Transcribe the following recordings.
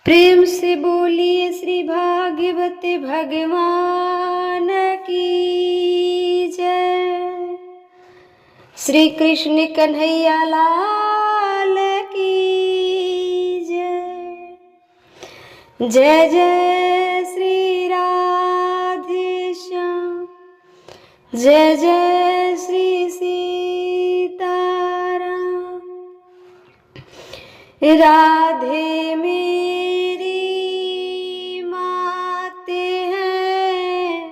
प्रेम से बोलिए श्री भागवत भगवान की जय। श्री कृष्ण कन्हैया लाल की जय। जय जय श्री राधे श्याम, जय जय श्री सीताराम। राधे मेरी माते हैं,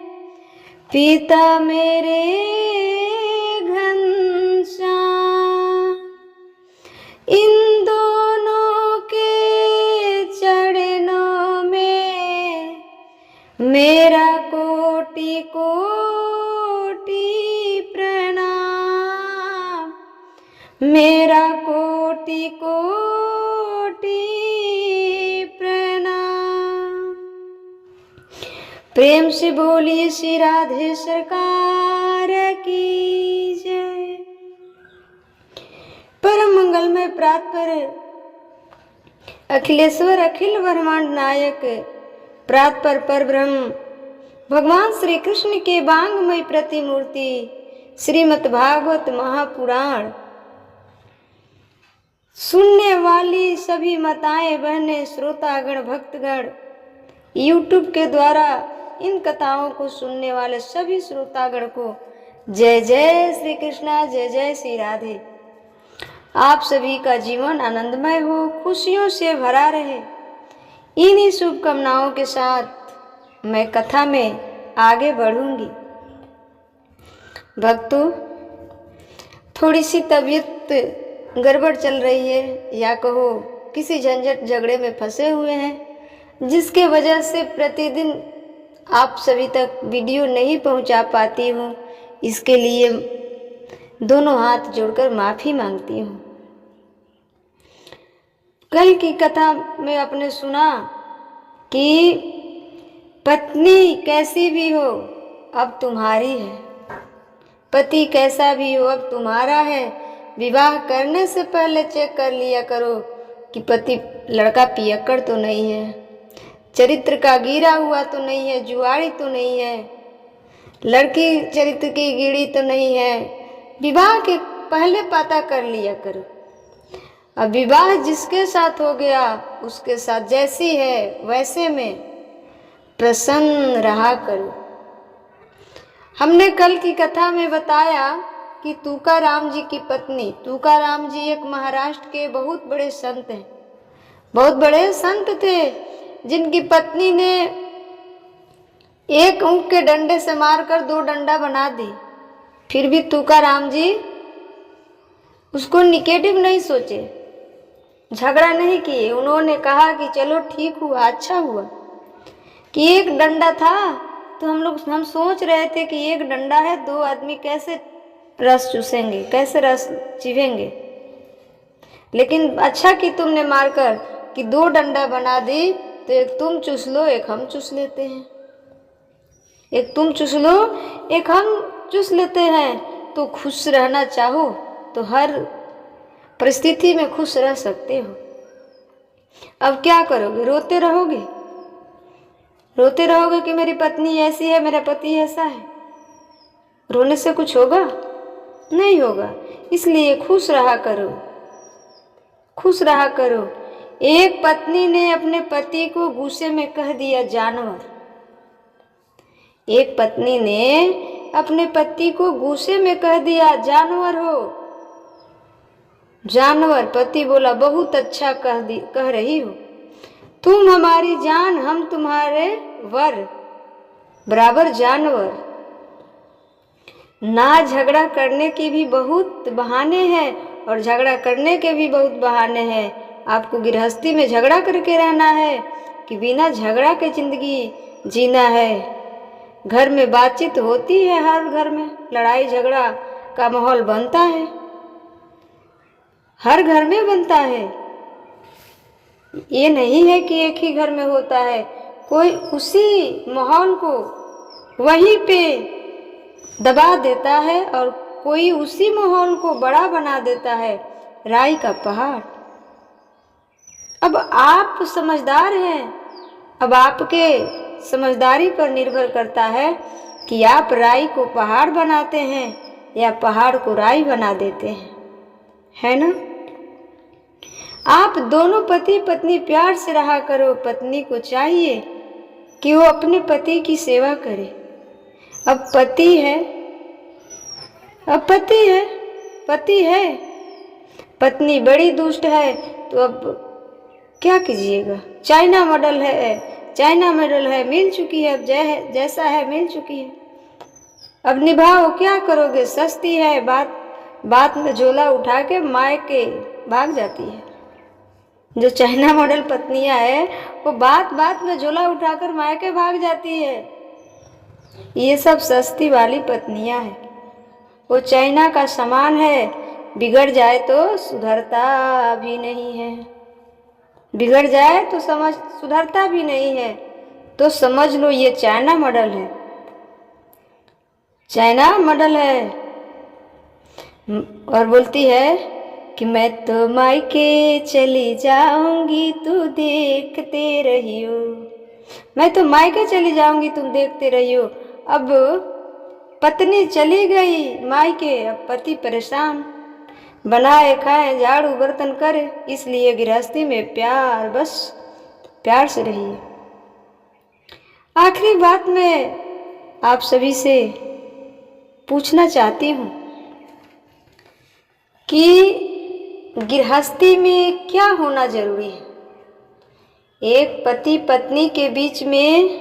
पिता मेरे घनश्याम। इन दोनों के चरणों में मेरा कोटि कोटि प्रणाम, मेरा कोटि कोटि प्रणाम। प्रेम से बोलिए श्री राधे सरकार की जय। परम मंगलमय प्रातपर अखिलेश्वर अखिल ब्रह्मांड नायक प्रातपर परब्रह्म भगवान श्री कृष्ण के वांगमय प्रतिमूर्ति श्रीमद् भागवत महापुराण सुनने वाली सभी माताएं बहनें श्रोतागण भक्तगण, यूट्यूब के द्वारा इन कथाओं को सुनने वाले सभी श्रोतागण को जय जय श्री कृष्णा, जय जय श्री राधे। आप सभी का जीवन आनंदमय हो, खुशियों से भरा रहे, इन्हीं शुभकामनाओं के साथ मैं कथा में आगे बढ़ूंगी। भक्तों, थोड़ी सी तबीयत गड़बड़ चल रही है, या कहो किसी झंझट झगड़े में फंसे हुए हैं, जिसके वजह से प्रतिदिन आप सभी तक वीडियो नहीं पहुंचा पाती हूं। इसके लिए दोनों हाथ जोड़कर माफ़ी मांगती हूँ। कल की कथा में आपने सुना कि पत्नी कैसी भी हो अब तुम्हारी है, पति कैसा भी हो अब तुम्हारा है। विवाह करने से पहले चेक कर लिया करो कि पति लड़का पियक्कड़ तो नहीं है, चरित्र का गिरा हुआ तो नहीं है, जुआड़ी तो नहीं है, लड़की चरित्र की गिरी तो नहीं है। विवाह के पहले पता कर लिया करो। अब विवाह जिसके साथ हो गया उसके साथ जैसी है वैसे में प्रसन्न रहा करो। हमने कल की कथा में बताया कि तुकाराम जी की पत्नी, तुकाराम जी एक महाराष्ट्र के बहुत बड़े संत हैं, बहुत बड़े संत थे, जिनकी पत्नी ने एक ऊँट के डंडे से मारकर 2 डंडा बना दी। फिर भी तुकाराम जी उसको निगेटिव नहीं सोचे, झगड़ा नहीं किए। उन्होंने कहा कि चलो ठीक हुआ, अच्छा हुआ कि एक डंडा था तो हम सोच रहे थे कि एक डंडा है, 2 आदमी कैसे रस चूसेंगे, कैसे रस चीवेंगे, लेकिन अच्छा कि तुमने मारकर कि 2 डंडा बना दी, तो एक तुम चूस लो, एक हम चूस लेते हैं, एक तुम चूस लो, एक हम चूस लेते हैं। तो खुश रहना चाहो तो हर परिस्थिति में खुश रह सकते हो। अब क्या करोगे? रोते रहोगे, रोते रहोगे कि मेरी पत्नी ऐसी है, मेरा पति ऐसा है। रोने से कुछ होगा? नहीं होगा। इसलिए खुश रहा करो, खुश रहा करो। एक पत्नी ने अपने पति को गुस्से में कह दिया जानवर। एक पत्नी ने अपने पति को गुस्से में कह दिया जानवर हो। जानवर। पति बोला बहुत अच्छा कह रही हो, तुम हमारी जान, हम तुम्हारे वर, बराबर जानवर। ना झगड़ा करने के भी बहुत बहाने हैं और झगड़ा करने के भी बहुत बहाने हैं। आपको गृहस्थी में झगड़ा करके रहना है कि बिना झगड़ा के जिंदगी जीना है। घर में बातचीत होती है, हर घर में लड़ाई झगड़ा का माहौल बनता है, हर घर में बनता है। ये नहीं है कि एक ही घर में होता है, कोई उसी माहौल को वहीं पे दबा देता है और कोई उसी माहौल को बड़ा बना देता है। राई का पहाड़। अब आप समझदार हैं, अब आपके समझदारी पर निर्भर करता है कि आप राई को पहाड़ बनाते हैं या पहाड़ को राई बना देते हैं, है ना। आप दोनों पति पत्नी प्यार से रहा करो। पत्नी को चाहिए कि वो अपने पति की सेवा करे। अब पति है, अब पति है, पत्नी बड़ी दुष्ट है, तो अब क्या कीजिएगा। चाइना मॉडल है, मिल चुकी है, अब जैसा है मिल चुकी है, अब निभाओ, क्या करोगे। सस्ती है, बात में झोला उठा के मायके भाग जाती है। जो चाइना मॉडल पत्नियां है वो बात में झोला उठाकर मायके भाग जाती है। ये सब सस्ती वाली पत्नियां हैं। वो चाइना का सामान है, बिगड़ जाए तो सुधरता भी नहीं है, बिगड़ जाए तो सुधरता भी नहीं है। तो समझ लो ये चाइना मॉडल है, चाइना मॉडल है। और बोलती है कि मैं तो मायके चली जाऊंगी, तू देखते रहियो। मैं तो मायके चली जाऊंगी, तुम देखते रहियो। अब पत्नी चली गई मायके, अब पति परेशान, बनाए खाए झाड़ू बर्तन करे। इसलिए गृहस्थी में प्यार, बस प्यार से रहिए। आखिरी बात मैं आप सभी से पूछना चाहती हूँ कि गृहस्थी में क्या होना जरूरी है। एक पति पत्नी के बीच में,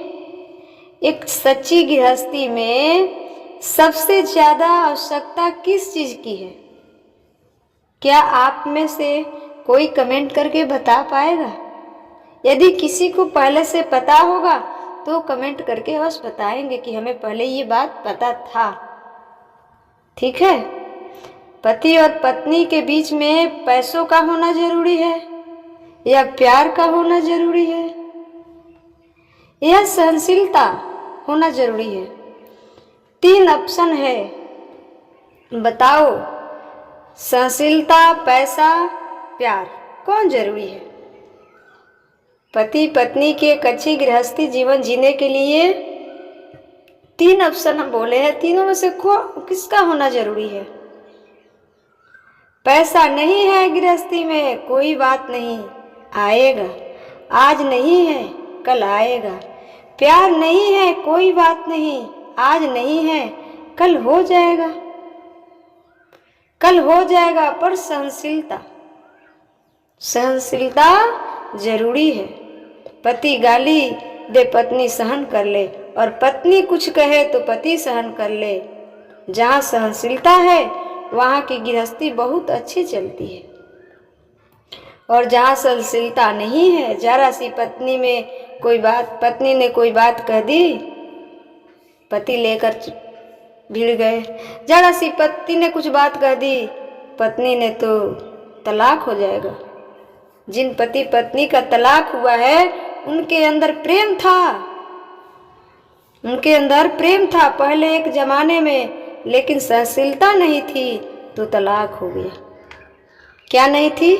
एक सच्ची गृहस्थी में सबसे ज्यादा आवश्यकता किस चीज की है? क्या आप में से कोई कमेंट करके बता पाएगा? यदि किसी को पहले से पता होगा तो कमेंट करके अवश्य बताएंगे कि हमें पहले ये बात पता था। ठीक है, पति और पत्नी के बीच में पैसों का होना जरूरी है या प्यार का होना जरूरी है या सहनशीलता होना जरूरी है? 3 ऑप्शन है, बताओ। सहनशीलता, पैसा, प्यार, कौन जरूरी है? पति पत्नी के एक अच्छी गृहस्थी जीवन जीने के लिए 3 ऑप्शन हम बोले हैं, तीनों में से किसका होना जरूरी है? पैसा नहीं है गृहस्थी में, कोई बात नहीं, आएगा। आज नहीं है कल आएगा। प्यार नहीं है, कोई बात नहीं, आज नहीं है कल हो जाएगा, कल हो जाएगा। पर सहनशीलता जरूरी है। पति गाली दे पत्नी सहन कर ले, और पत्नी कुछ कहे तो पति सहन कर ले। जहाँ सहनशीलता है वहाँ की गृहस्थी बहुत अच्छी चलती है। और जहाँ सहनशीलता नहीं है, जरा सी पत्नी ने कोई बात कह दी, पति लेकर भिड़ गए। जरा सी पति ने कुछ बात कह दी पत्नी ने, तो तलाक हो जाएगा। जिन पति पत्नी का तलाक हुआ है उनके अंदर प्रेम था, पहले एक जमाने में, लेकिन सहनशीलता नहीं थी तो तलाक हो गया। क्या नहीं थी?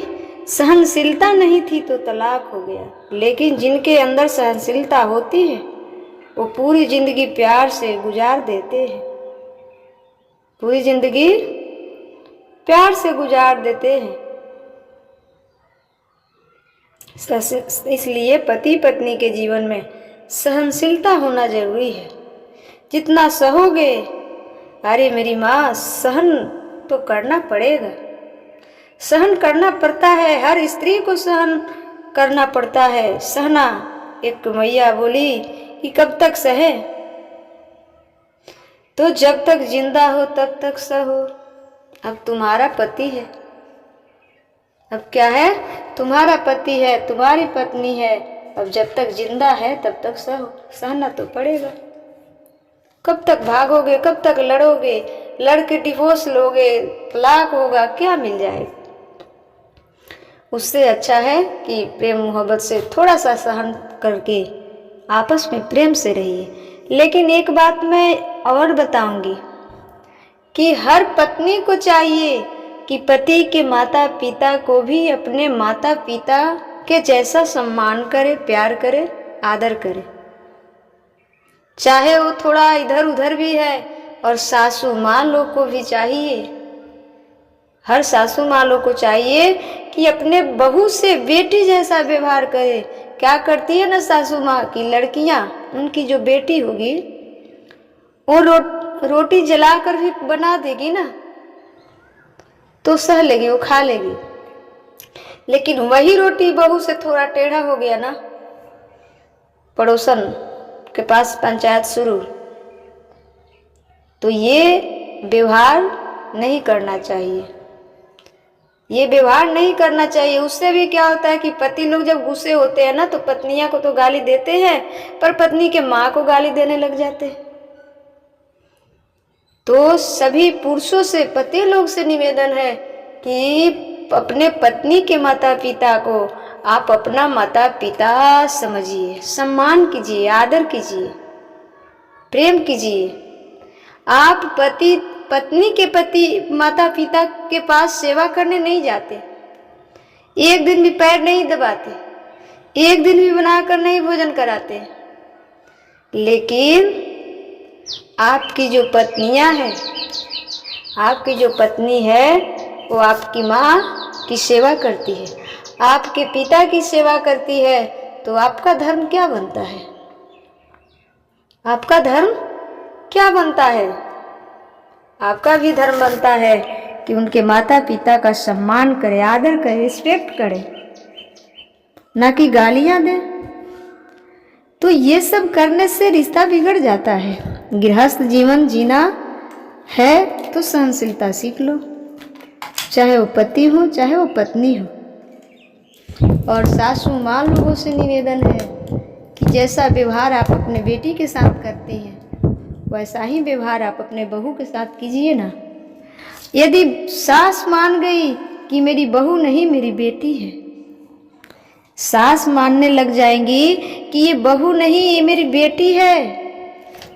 सहनशीलता नहीं थी तो तलाक हो गया। लेकिन जिनके अंदर सहनशीलता होती है वो पूरी जिंदगी प्यार से गुजार देते हैं, पूरी जिंदगी प्यार से गुजार देते हैं। इसलिए पति पत्नी के जीवन में सहनशीलता होना जरूरी है। जितना सहोगे, अरे मेरी माँ, सहन तो करना पड़ेगा, सहन करना पड़ता है, हर स्त्री को सहन करना पड़ता है। सहना, एक मैया बोली कि कब तक सहे? तो जब तक जिंदा हो तब तक सहो। अब तुम्हारा पति है, अब क्या है? तुम्हारा पति है, तुम्हारी पत्नी है। अब जब तक जिंदा है तब तक सहो, सहना तो पड़ेगा। कब तक भागोगे, कब तक लड़ोगे? लड़के डिवोर्स लोगे, तलाक होगा, क्या मिल जाएगा? उससे अच्छा है कि प्रेम मोहब्बत से थोड़ा सा सहन करके आपस में प्रेम से रहिए। लेकिन एक बात मैं और बताऊंगी कि हर पत्नी को चाहिए कि पति के माता पिता को भी अपने माता पिता के जैसा सम्मान करे, प्यार करे, आदर करे, चाहे वो थोड़ा इधर उधर भी है। और सासू माँ लोग को भी चाहिए, हर सासू माँ लोग को चाहिए कि अपने बहू से बेटी जैसा व्यवहार करे। क्या करती है ना सासू माँ की लड़कियाँ, उनकी जो बेटी होगी वो रोटी जलाकर भी बना देगी ना तो सह लेगी, वो खा लेगी। लेकिन वही रोटी बहू से थोड़ा टेढ़ा हो गया ना, पड़ोसन के पास पंचायत शुरू, तो ये व्यवहार नहीं करना चाहिए, ये व्यवहार नहीं करना चाहिए। उससे भी क्या होता है कि पति लोग जब गुस्से होते हैं ना तो पत्नियां को तो गाली देते हैं, पर पत्नी के माँ को गाली देने लग जाते हैं। तो सभी पुरुषों से, पति लोग से निवेदन है कि अपने पत्नी के माता पिता को आप अपना माता पिता समझिए, सम्मान कीजिए, आदर कीजिए, प्रेम कीजिए। आप पत्नी के पति माता पिता के पास सेवा करने नहीं जाते, एक दिन भी पैर नहीं दबाते, एक दिन भी बनाकर नहीं भोजन कराते। लेकिन आपकी जो पत्नियां हैं, आपकी जो पत्नी है वो आपकी माँ की सेवा करती है, आपके पिता की सेवा करती है, तो आपका धर्म क्या बनता है? आपका धर्म क्या बनता है? आपका भी धर्म बनता है कि उनके माता पिता का सम्मान करे, आदर करे, रिस्पेक्ट करे, ना कि गालियां दे। तो ये सब करने से रिश्ता बिगड़ जाता है। गृहस्थ जीवन जीना है तो सहनशीलता सीख लो, चाहे वो पति हो चाहे वो पत्नी हो। और सासू माँ लोगों से निवेदन है कि जैसा व्यवहार आप अपने बेटी के साथ करते हैं वैसा ही व्यवहार आप अपने बहू के साथ कीजिए ना। यदि सास मान गई कि मेरी बहू नहीं मेरी बेटी है, सास मानने लग जाएंगी कि ये बहू नहीं ये मेरी बेटी है,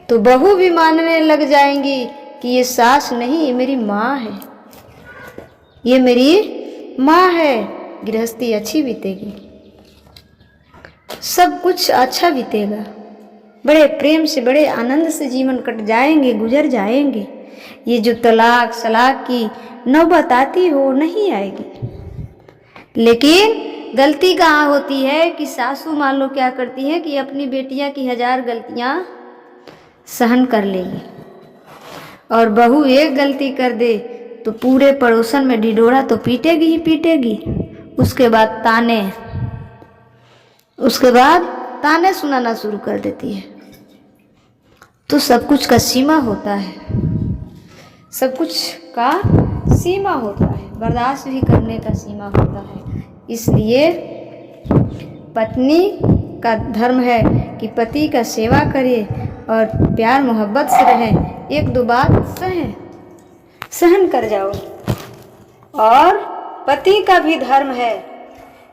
तो बहू भी मानने लग जाएंगी कि ये सास नहीं ये मेरी माँ है, ये मेरी माँ है। गृहस्थी अच्छी बीतेगी, सब कुछ अच्छा बीतेगा, बड़े प्रेम से बड़े आनंद से जीवन कट जाएंगे, गुजर जाएंगे। ये जो तलाक सलाक की नौबत आती हो नहीं आएगी। लेकिन गलती कहाँ होती है कि सासू मान लो क्या करती है कि अपनी बेटियां की 1000 गलतियां सहन कर लेगी, और बहू एक गलती कर दे तो पूरे पड़ोसन में ढिढोरा तो पीटेगी ही पीटेगी। उसके बाद ताने सुनाना शुरू कर देती है। तो सब कुछ का सीमा होता है, सब कुछ का सीमा होता है, बर्दाश्त भी करने का सीमा होता है। इसलिए पत्नी का धर्म है कि पति का सेवा करे और प्यार मोहब्बत से रहें, एक दो बात सहन कर जाओ। और पति का भी धर्म है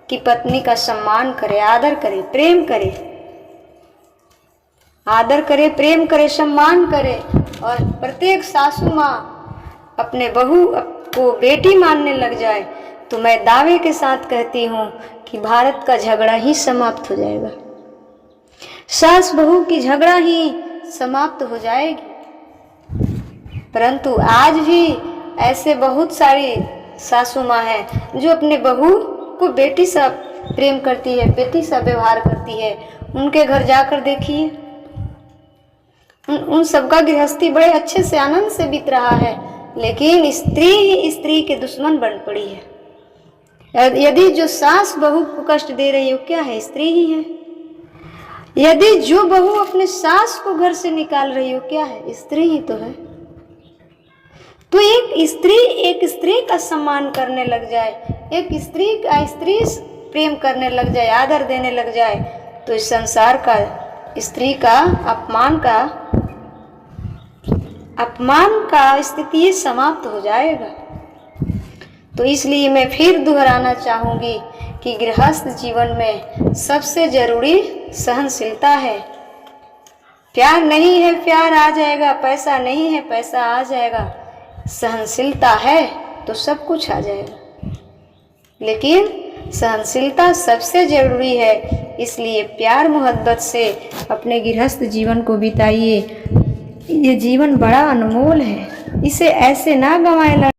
कि पत्नी का सम्मान करे, आदर करे, प्रेम करे, आदर करे, प्रेम करे, सम्मान करे। और प्रत्येक सासू माँ अपने बहू को बेटी मानने लग जाए तो मैं दावे के साथ कहती हूँ कि भारत का झगड़ा ही समाप्त हो जाएगा, सास बहू की झगड़ा ही समाप्त हो जाएगी। परंतु आज भी ऐसे बहुत सारी सासू माँ हैं जो अपने बहू को बेटी सा प्रेम करती है, बेटी सा व्यवहार करती है। उनके घर जाकर देखिए, उन सबका गृहस्थी बड़े अच्छे से आनंद से बीत रहा है। लेकिन स्त्री ही स्त्री के दुश्मन बन पड़ी है। यदि जो सास बहू को कष्ट दे रही हो क्या है? स्त्री ही है। यदि जो बहू अपने सास को घर से निकाल रही हो क्या है? स्त्री ही तो है। तो एक स्त्री का सम्मान करने लग जाए, एक स्त्री प्रेम करने लग जाए, आदर देने लग जाए, तो इस संसार का स्त्री का अपमान का स्थिति समाप्त हो जाएगा। तो इसलिए मैं फिर दोहराना चाहूँगी कि गृहस्थ जीवन में सबसे जरूरी सहनशीलता है। प्यार नहीं है प्यार आ जाएगा, पैसा नहीं है पैसा आ जाएगा, सहनशीलता है तो सब कुछ आ जाएगा। लेकिन सहनशीलता सबसे ज़रूरी है, इसलिए प्यार मोहब्बत से अपने गृहस्थ जीवन को बिताइए। ये जीवन बड़ा अनमोल है, इसे ऐसे ना गंवाएं।